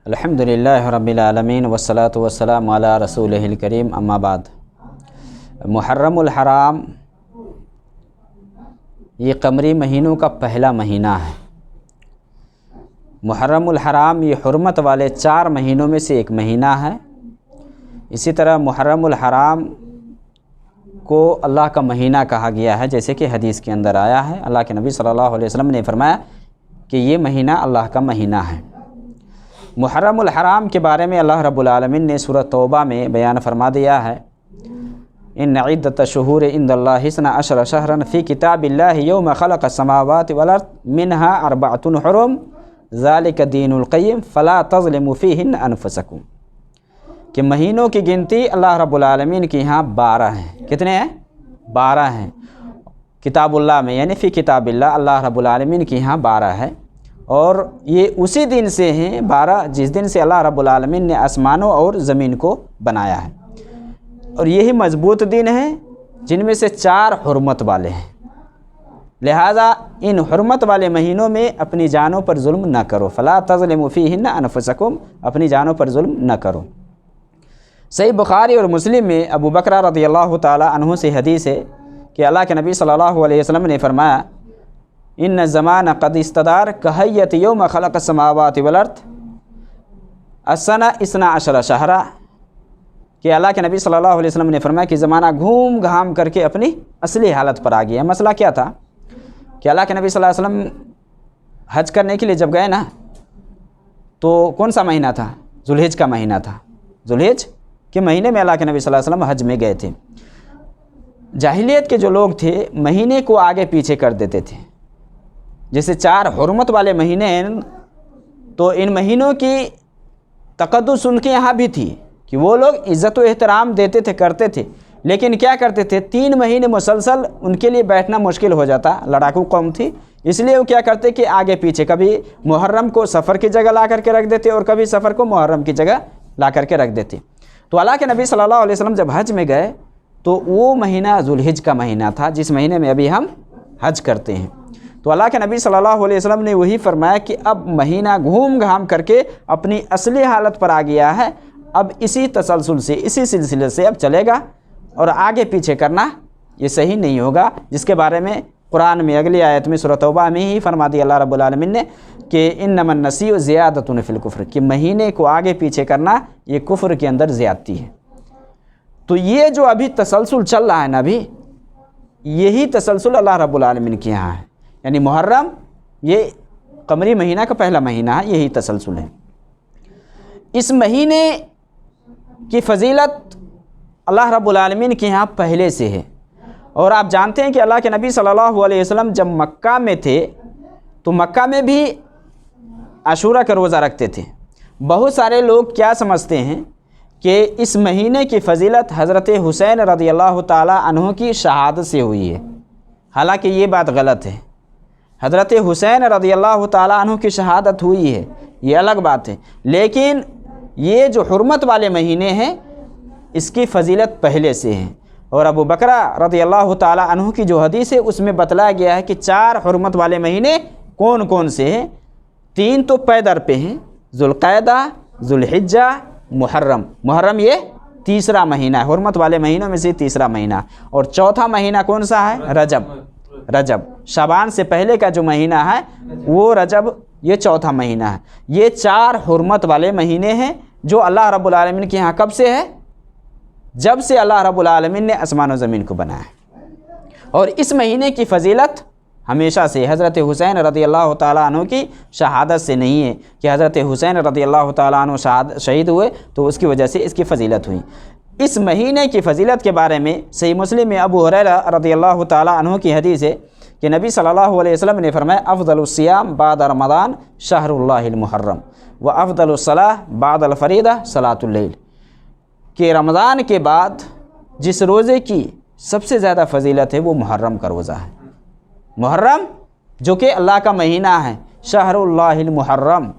الحمدللہ رب العالمین والصلاة والسلام علی رسولہ الکریم اما بعد۔ محرم الحرام یہ قمری مہینوں کا پہلا مہینہ ہے۔ محرم الحرام یہ حرمت والے 4 مہینوں میں سے ایک مہینہ ہے۔ اسی طرح محرم الحرام کو اللہ کا مہینہ کہا گیا ہے، جیسے کہ حدیث کے اندر آیا ہے۔ اللہ کے نبی صلی اللہ علیہ وسلم نے فرمایا کہ یہ مہینہ اللہ کا مہینہ ہے۔ محرم الحرام کے بارے میں اللہ رب العالمین نے سورۃ توبہ میں بیان فرما دیا ہے، ان عدۃ الشہور عند اللہ 12 شہرا فی کتاب اللہ یوم خلق السماوات والارض منها 4 حرم ذالک دین القیم فلا تظلموا فیہن انفسکم، کہ مہینوں کی گنتی اللہ رب العالمین کے یہاں 12 ہیں۔ کتنے ہیں؟ 12 ہیں کتاب اللہ میں، یعنی فی کتاب اللہ، اللہ رب العالمین کے یہاں 12 ہے، اور یہ اسی دن سے ہیں 12 جس دن سے اللہ رب العالمین نے آسمانوں اور زمین کو بنایا ہے، اور یہی مضبوط دن ہیں جن میں سے 4 حرمت والے ہیں۔ لہٰذا ان حرمت والے مہینوں میں اپنی جانوں پر ظلم نہ کرو، فلا تظلموا فیہن انفسکم، اپنی جانوں پر ظلم نہ کرو۔ صحیح بخاری اور مسلم میں ابو بکر رضی اللہ تعالی عنہ سے حدیث ہے کہ اللہ کے نبی صلی اللہ علیہ وسلم نے فرمایا، ان الزمان قد استدار کہیت یوم خلق السماوات والارض السنہ 12 شہرا، کہ اللہ کے نبی صلی اللہ علیہ وسلم نے فرمایا کہ زمانہ گھوم گھام کر کے اپنی اصلی حالت پر آ گیا۔ مسئلہ کیا تھا کہ اللہ کے نبی صلی اللہ علیہ وسلم حج کرنے کے لیے جب گئے نا، تو کون سا مہینہ تھا؟ ذوالحج کا مہینہ تھا۔ ذوالحج کے مہینے میں اللہ کے نبی صلی اللہ علیہ وسلم حج میں گئے تھے۔ جاہلیت کے جو لوگ تھے مہینے کو آگے پیچھے کر دیتے تھے، جیسے 4 حرمت والے مہینے ہیں، تو ان مہینوں کی تقدس ان کے یہاں بھی تھی کہ وہ لوگ عزت و احترام دیتے تھے، کرتے تھے، لیکن کیا کرتے تھے 3 مہینے مسلسل ان کے لیے بیٹھنا مشکل ہو جاتا، لڑاکو قوم تھی، اس لیے وہ کیا کرتے کہ آگے پیچھے، کبھی محرم کو سفر کی جگہ لا کر کے رکھ دیتے اور کبھی سفر کو محرم کی جگہ لا کر کے رکھ دیتے۔ تو اللہ کے نبی صلی اللہ علیہ وسلم جب حج میں گئے تو وہ مہینہ ذوالحج کا مہینہ تھا، جس مہینے میں ابھی ہم حج کرتے ہیں۔ تو اللہ کے نبی صلی اللہ علیہ وسلم نے وہی فرمایا کہ اب مہینہ گھوم گھام کر کے اپنی اصلی حالت پر آ گیا ہے، اب اسی تسلسل سے، اسی سلسلے سے اب چلے گا، اور آگے پیچھے کرنا یہ صحیح نہیں ہوگا، جس کے بارے میں قرآن میں اگلی آیت میں سورۃ توبہ میں ہی فرما دیا اللہ رب العالمین نے کہ انما النسیء زیادۃ فی الکفر، کہ مہینے کو آگے پیچھے کرنا یہ کفر کے اندر زیادتی ہے۔ تو یہ جو ابھی تسلسل چل رہا ہے نا، ابھی یہی تسلسل اللہ رب العالمین کے یہاں ہے، یعنی محرم یہ قمری مہینہ کا پہلا مہینہ ہے، یہی تسلسل ہے۔ اس مہینے کی فضیلت اللہ رب العالمین کے یہاں پہلے سے ہے، اور آپ جانتے ہیں کہ اللہ کے نبی صلی اللہ علیہ وسلم جب مکہ میں تھے تو مکہ میں بھی عاشورہ کا روزہ رکھتے تھے۔ بہت سارے لوگ کیا سمجھتے ہیں کہ اس مہینے کی فضیلت حضرت حسین رضی اللہ تعالی عنہ کی شہادت سے ہوئی ہے، حالانکہ یہ بات غلط ہے۔ حضرت حسین رضی اللہ تعالی عنہ کی شہادت ہوئی ہے، یہ الگ بات ہے، لیکن یہ جو حرمت والے مہینے ہیں اس کی فضیلت پہلے سے ہے۔ اور ابو بکر رضی اللہ تعالی عنہ کی جو حدیث ہے اس میں بتلایا گیا ہے کہ 4 حرمت والے مہینے کون کون سے ہیں۔ 3 تو پے در پہ ہیں، ذوالقعدہ، ذوالحجہ، محرم۔ محرم یہ تیسرا مہینہ ہے، حرمت والے مہینوں میں سے تیسرا مہینہ، اور چوتھا مہینہ کون سا ہے؟ رجب۔ شعبان سے پہلے کا جو مہینہ ہے وہ رجب، یہ چوتھا مہینہ ہے۔ یہ 4 حرمت والے مہینے ہیں جو اللہ رب العالمین کے یہاں کب سے ہے؟ جب سے اللہ رب العالمین نے آسمان و زمین کو بنایا ہے۔ اور اس مہینے کی فضیلت ہمیشہ سے حضرت حسین رضی اللہ تعالیٰ عنہ کی شہادت سے نہیں ہے کہ حضرت حسین رضی اللہ تعالیٰ عنہ شہید ہوئے تو اس کی وجہ سے اس کی فضیلت ہوئی۔ اس مہینے کی فضیلت کے بارے میں صحیح مسلم میں ابو ہریرہ رضی اللہ تعالیٰ عنہ کی حدیث ہے کہ نبی صلی اللہ علیہ وسلم نے فرمایا، افضل الصیام بعد رمضان شہر اللہ المحرم و افضل الصلاۃ بعد الفریضہ صلاۃ اللیل، کہ رمضان کے بعد جس روزے کی سب سے زیادہ فضیلت ہے وہ محرم کا روزہ ہے۔ محرم جو کہ اللہ کا مہینہ ہے، شہر اللہ المحرم،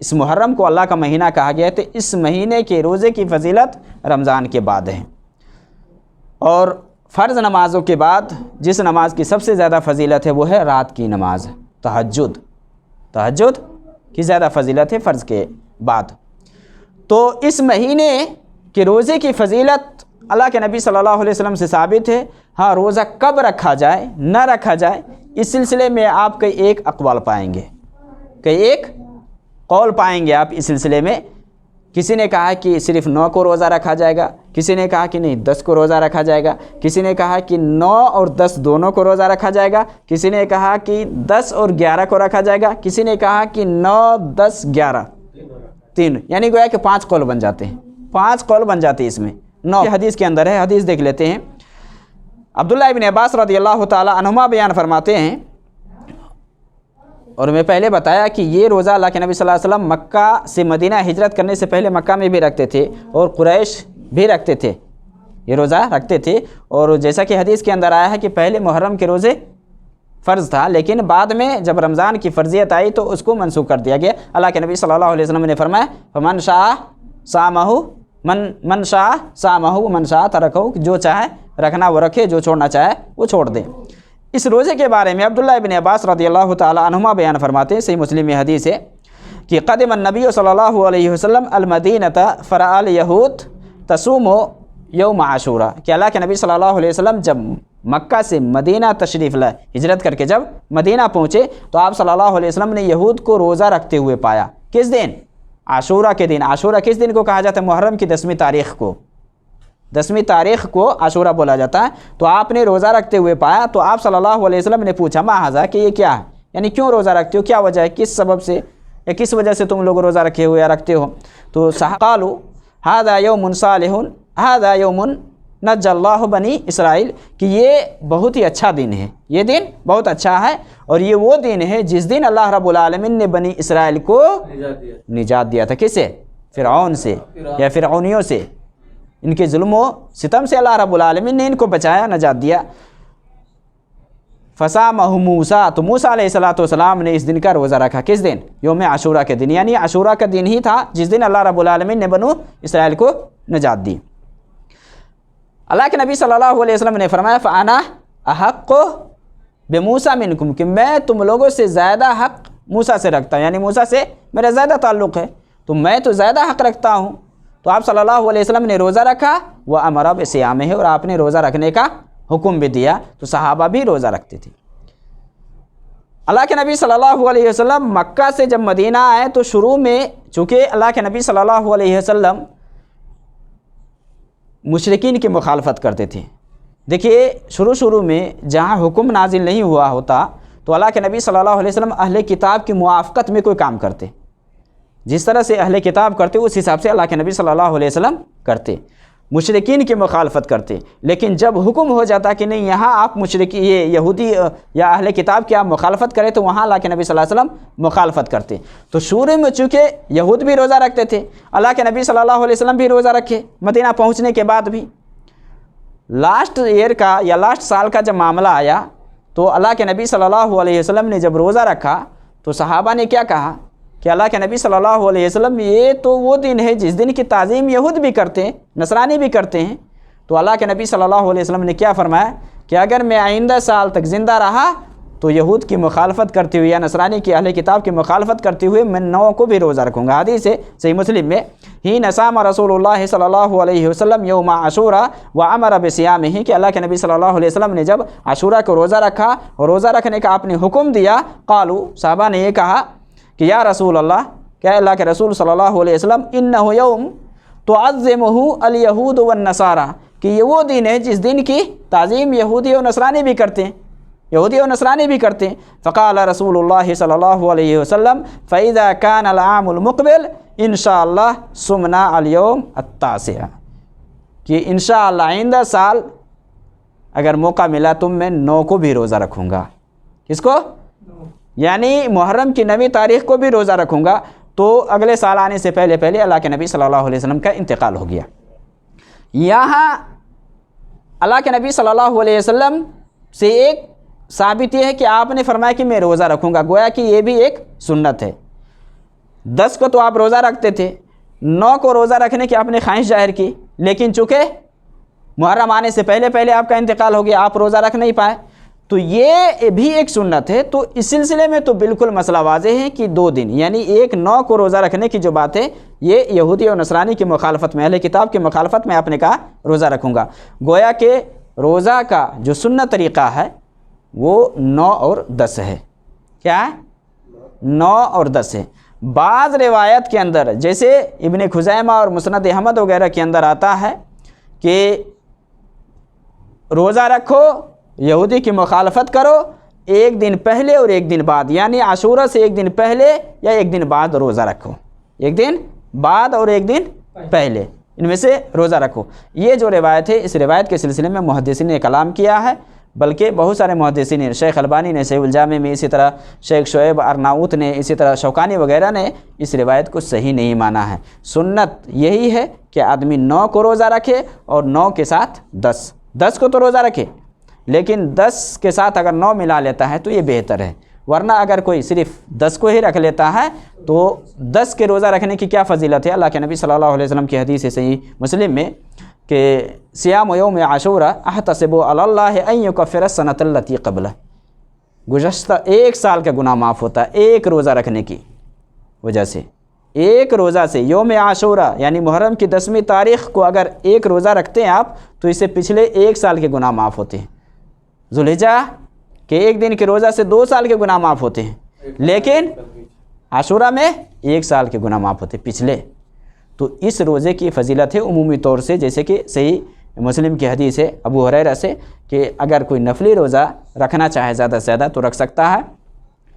اس محرم کو اللہ کا مہینہ کہا گیا ہے، تو اس مہینے کے روزے کی فضیلت رمضان کے بعد ہے۔ اور فرض نمازوں کے بعد جس نماز کی سب سے زیادہ فضیلت ہے وہ ہے رات کی نماز، تہجد کی زیادہ فضیلت ہے فرض کے بعد۔ تو اس مہینے کے روزے کی فضیلت اللہ کے نبی صلی اللہ علیہ وسلم سے ثابت ہے۔ ہاں، روزہ کب رکھا جائے نہ رکھا جائے اس سلسلے میں آپ کئی ایک اقوال پائیں گے، کئی ایک قول پائیں گے آپ اس سلسلے میں۔ کسی نے کہا کہ صرف 9 کو روزہ رکھا جائے گا، کسی نے کہا کہ نہیں 10 کو روزہ رکھا جائے گا، کسی نے کہا کہ 9 اور 10 دونوں کو روزہ رکھا جائے گا، کسی نے کہا کہ 10 اور 11 کو رکھا جائے گا، کسی نے کہا کہ 9 10 11 3، یعنی گویا کہ 5 قول بن جاتے ہیں، 5 قول بن جاتے ہیں اس میں۔ 9 حدیث کے اندر ہے، حدیث دیکھ لیتے ہیں۔ عبداللہ ابن عباس رضی اللہ تعالی عنہما بیان فرماتے ہیں، اور میں پہلے بتایا کہ یہ روزہ اللہ کے نبی صلی اللہ علیہ وسلم مکہ سے مدینہ ہجرت کرنے سے پہلے مکہ میں بھی رکھتے تھے اور قریش بھی رکھتے تھے، یہ روزہ رکھتے تھے۔ اور جیسا کہ حدیث کے اندر آیا ہے کہ پہلے محرم کے روزے فرض تھا، لیکن بعد میں جب رمضان کی فرضیت آئی تو اس کو منسوخ کر دیا گیا۔ اللہ کے نبی صلی اللہ علیہ وسلم نے فرمایا فمن شاء صامہ من شاء صامہ من شاء ترکہ، جو چاہے رکھنا وہ رکھے، جو چھوڑنا چاہے وہ چھوڑ دے۔ اس روزے کے بارے میں عبداللہ ابن عباس رضی اللہ تعالی عنہما بیان فرماتے ہیں، صحیح مسلم میں حدیث ہے کہ قدم النبی صلی اللہ علیہ وسلم المدینۃ فرأى الیہود تصوم یوم عاشوراء، کہ اللہ کے نبی صلی اللہ علیہ وسلم جب مکہ سے مدینہ تشریف لائے، ہجرت کر کے جب مدینہ پہنچے تو آپ صلی اللہ علیہ وسلم نے یہود کو روزہ رکھتے ہوئے پایا۔ کس دن؟ عاشوراء کے دن۔ عاشوراء کس دن کو کہا جاتا ہے؟ محرم کی 10ویں تاریخ کو، 10ویں تاریخ کو عاشوراء بولا جاتا ہے۔ تو آپ نے روزہ رکھتے ہوئے پایا تو آپ صلی اللہ علیہ وسلم نے پوچھا ما ھذا، کہ یہ کیا ہے، یعنی کیوں روزہ رکھتے ہو، کیا وجہ ہے، کس سبب سے یا کس وجہ سے تم لوگ روزہ رکھے ہوئے یا رکھتے ہو؟ تو قالوا ھذا یوم صالح ھذا یوم نجى اللہ بنی اسرائیل، کہ یہ بہت ہی اچھا دن ہے، یہ دن بہت اچھا ہے، اور یہ وہ دن ہے جس دن اللہ رب العالمین نے بنی اسرائیل کو نجات دیا تھا۔ کس سے؟ فرعون سے یا فرعونیوں سے، ان کے ظلم و ستم سے اللہ رب العالمین نے ان کو بچایا، نجات دیا۔ فصامہ موسیٰ، تو موسیٰ علیہ السلام نے اس دن کا روزہ رکھا۔ کس دن؟ یوم عاشوراء کے دن، یعنی عاشوراء کا دن ہی تھا جس دن اللہ رب العالمین نے بنو اسرائیل کو نجات دی۔ اللہ کے نبی صلی اللہ علیہ وسلم نے فرمایا فانا احق بموسیٰ منکم، کہ میں تم لوگوں سے زیادہ حق موسیٰ سے رکھتا ہوں، یعنی موسیٰ سے میرا زیادہ تعلق ہے، تو میں تو زیادہ حق رکھتا ہوں۔ تو آپ صلی اللہ علیہ وسلم نے روزہ رکھا، وہ امر بصیامہ، اور آپ نے روزہ رکھنے کا حکم بھی دیا، تو صحابہ بھی روزہ رکھتے تھے۔ اللہ کے نبی صلی اللہ علیہ وسلم مکہ سے جب مدینہ آئے تو شروع میں چونکہ اللہ کے نبی صلی اللہ علیہ وسلم مشرکین کی مخالفت کرتے تھے۔ دیکھیے شروع میں جہاں حکم نازل نہیں ہوا ہوتا تو اللہ کے نبی صلی اللہ علیہ وسلم اہل کتاب کی موافقت میں کوئی کام کرتے، جس طرح سے اہل کتاب کرتے اس حساب سے اللہ کے نبی صلی اللہ علیہ وسلم کرتے، مشرکین کی مخالفت کرتے۔ لیکن جب حکم ہو جاتا کہ نہیں یہاں آپ یہ یہودی یا اہل کتاب کی آپ مخالفت کریں تو وہاں اللہ کے نبی صلی اللہ علیہ وسلم مخالفت کرتے۔ تو شروع میں چونکہ یہود بھی روزہ رکھتے تھے، اللہ کے نبی صلی اللہ علیہ وسلم بھی روزہ رکھے مدینہ پہنچنے کے بعد بھی۔ لاسٹ ایئر کا یا لاسٹ سال کا جب معاملہ آیا تو اللہ کے نبی صلی اللہ علیہ وسلم نے جب روزہ رکھا تو صحابہ نے کیا کہا کہ اللہ کے نبی صلی اللہ علیہ وسلم یہ تو وہ دن ہے جس دن کی تعظیم یہود بھی کرتے ہیں، نصرانی بھی کرتے ہیں۔ تو اللہ کے نبی صلی اللہ علیہ وسلم نے کیا فرمایا کہ اگر میں آئندہ سال تک زندہ رہا تو یہود کی مخالفت کرتے ہوئے یا نصرانی کی اہل کتاب کی مخالفت کرتے ہوئے میں 9 کو بھی روزہ رکھوں گا۔ حدیث ہے صحیح مسلم میں، ہی نصام رسول اللہ صلی اللہ علیہ وسلم یوم عاشوراء وامر بصیامہ، کہ اللہ کے نبی صلی اللہ علیہ وسلم نے جب عاشوراء کو روزہ رکھا اور روزہ رکھنے کا آپ نے حکم دیا، قالوا صحابہ نے یہ کہا کہ یا رسول اللہ، کیا اللہ کے رسول صلی اللہ علیہ وسلم انہ یوم تعظمہ الیہود والنصارى، کہ یہ وہ دن ہے جس دن کی تعظیم یہودی اور نصرانی بھی کرتے ہیں، یہودی اور نصرانی بھی کرتے ہیں۔ فقال رسول اللہ صلی اللہ علیہ وسلم فإذا كان العام المقبل انشاءاللہ صمنا اليوم التاسع، کہ انشاءاللہ آئندہ سال اگر موقع ملا تو میں 9 کو بھی روزہ رکھوں گا۔ کس کو؟ یعنی محرم کی 9ویں تاریخ کو بھی روزہ رکھوں گا۔ تو اگلے سال آنے سے پہلے اللہ کے نبی صلی اللہ علیہ وسلم کا انتقال ہو گیا۔ یہاں اللہ کے نبی صلی اللہ علیہ وسلم سے ایک ثابت یہ ہے کہ آپ نے فرمایا کہ میں روزہ رکھوں گا، گویا کہ یہ بھی ایک سنت ہے۔ 10 کو تو آپ روزہ رکھتے تھے، 9 کو روزہ رکھنے کی آپ نے خواہش ظاہر کی، لیکن چونکہ محرم آنے سے پہلے آپ کا انتقال ہو گیا، آپ روزہ رکھ نہیں پائے، تو یہ بھی ایک سنت ہے۔ تو اس سلسلے میں تو بالکل مسئلہ واضح ہے کہ 2 دن یعنی 1/9 کو روزہ رکھنے کی جو بات ہے یہ یہودی اور نصرانی کی مخالفت میں، اہل کتاب کی مخالفت میں آپ نے کہا روزہ رکھوں گا۔ گویا کہ روزہ کا جو سنت طریقہ ہے وہ 9 اور 10 ہے۔ کیا ہے؟ 9 اور 10 ہے۔ بعض روایت کے اندر جیسے ابن خزیمہ اور مسند احمد وغیرہ کے اندر آتا ہے کہ روزہ رکھو، یہودی کی مخالفت کرو، 1 دن پہلے اور 1 دن بعد، یعنی عاشورہ سے 1 دن پہلے یا 1 دن بعد روزہ رکھو، 1 دن بعد اور 1 دن پہلے، ان میں سے روزہ رکھو۔ یہ جو روایت ہے اس روایت کے سلسلے میں محدثین نے کلام کیا ہے، بلکہ بہت سارے محدثین نے، شیخ البانی نے صحیح الجامع میں، اسی طرح شیخ شعیب ارناؤت نے، اسی طرح شوکانی وغیرہ نے اس روایت کو صحیح نہیں مانا ہے۔ سنت یہی ہے کہ آدمی 9 کو روزہ رکھے اور 9 کے ساتھ 10 کو تو روزہ رکھے، لیکن 10 کے ساتھ اگر 9 ملا لیتا ہے تو یہ بہتر ہے، ورنہ اگر کوئی صرف 10 کو ہی رکھ لیتا ہے تو 10 کے روزہ رکھنے کی کیا فضیلت ہے؟ اللہ کے نبی صلی اللہ علیہ وسلم کی حدیث ہے صحیح مسلم میں کہ صیام یوم عاشورہ احتسب علی اللہ ان یکفر السنۃ التی قبلہ، گزشتہ 1 سال کا گناہ معاف ہوتا ہے ایک روزہ رکھنے کی وجہ سے۔ ایک روزہ سے یوم عاشورہ یعنی محرم کی 10ویں تاریخ کو اگر 1 روزہ رکھتے ہیں آپ تو اس سے پچھلے 1 سال کے گناہ معاف ہوتے ہیں۔ ذوالحجہ کے 1 دن کے روزہ سے 2 سال کے گناہ معاف ہوتے ہیں، لیکن عاشورہ میں 1 سال کے گناہ معاف ہوتے ہیں پچھلے۔ تو اس روزے کی فضیلت ہے عمومی طور سے، جیسے کہ صحیح مسلم کی حدیث ہے ابو ہریرہ سے کہ اگر کوئی نفلی روزہ رکھنا چاہے زیادہ سے زیادہ تو رکھ سکتا ہے۔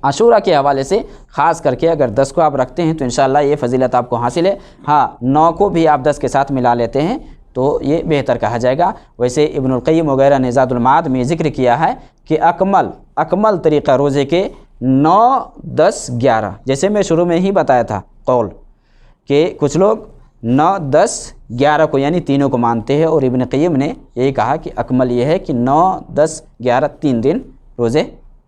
عاشورہ کے حوالے سے خاص کر کے اگر 10 کو آپ رکھتے ہیں تو انشاءاللہ یہ فضیلت آپ کو حاصل ہے۔ ہاں 9 کو بھی آپ 10 کے ساتھ ملا لیتے ہیں تو یہ بہتر کہا جائے گا۔ ویسے ابن القیم وغیرہ نے زاد المعاد میں ذکر کیا ہے کہ اکمل طریقہ روزے کے 9 10 11، جیسے میں شروع میں ہی بتایا تھا قول کہ کچھ لوگ 9 10 11 کو یعنی تینوں کو مانتے ہیں، اور ابن قیم نے یہی کہا کہ اکمل یہ ہے کہ 9 10 11 3 دن روزے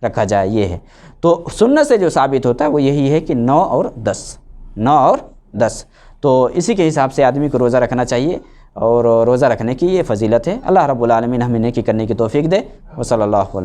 رکھا جائے، یہ ہے۔ تو سنت سے جو ثابت ہوتا ہے وہ یہی ہے کہ 9 اور 10 تو اسی کے حساب سے آدمی کو روزہ رکھنا چاہیے، اور روزہ رکھنے کی یہ فضیلت ہے۔ اللہ رب العالمین ہمیں نیکی کرنے کی توفیق دے۔ وصلی اللہ علیہ